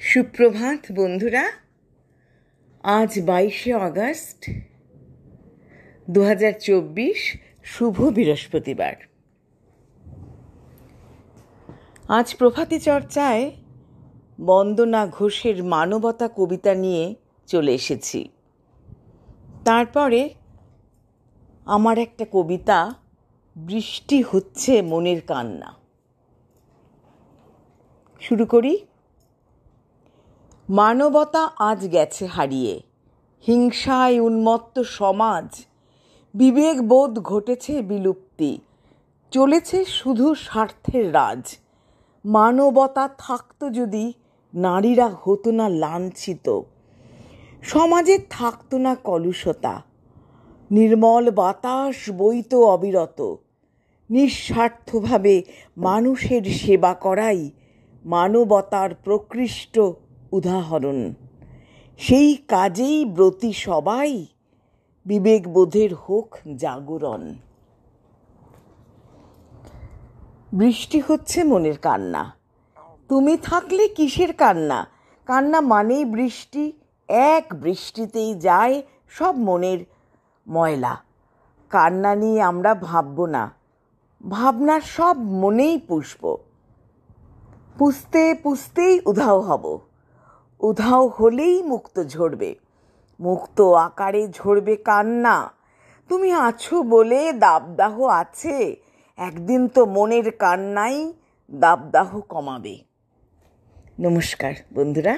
সুপ্রভাত বন্ধুরা। আজ 22শে আগস্ট 2024, শুভ বৃহস্পতিবার। আজ প্রভাতী চর্চায় বন্দনা ঘোষের মানবতা কবিতা নিয়ে চলে এসেছি। তারপরে আমার একটা কবিতা, বৃষ্টি হচ্ছে মনের কান্না। শুরু করি। মানবতা আজ গেছে হারিয়ে, হিংসায় উন্মত্ত সমাজ, বিবেকবোধ ঘটেছে বিলুপ্তি, চলেছে শুধু স্বার্থের রাজ। মানবতা থাকতো যদি, নারীরা হতো না লাঞ্ছিত, সমাজে থাকতো না কলুষতা, নির্মল বাতাস বইতো অবিরত। নিঃস্বার্থভাবে মানুষের সেবা করাই মানবতার প্রকৃষ্ট উদাহরণ। সেই কাজেই ব্রতী সবাই, বিবেকবোধের হোক জাগরণ। বৃষ্টি হচ্ছে মনের কান্না, তুমি থাকলে কিসের কান্না? কান্না মানেই বৃষ্টি, এক বৃষ্টিতেই যায় সব মনের ময়লা। কান্না নিয়ে আমরা ভাবব না, ভাবনা সব মনেই পুষব। পুষতে পুষতেই উধাও হব, উধাও হলেই মুক্ত ঝরবে, মুক্ত আকারে ঝরবে কান্না। তুমি আছো বলে দাবদাহ আছে, একদিন তো মনের কান্নাই দাবদাহ কমাবে। নমস্কার বন্ধুরা।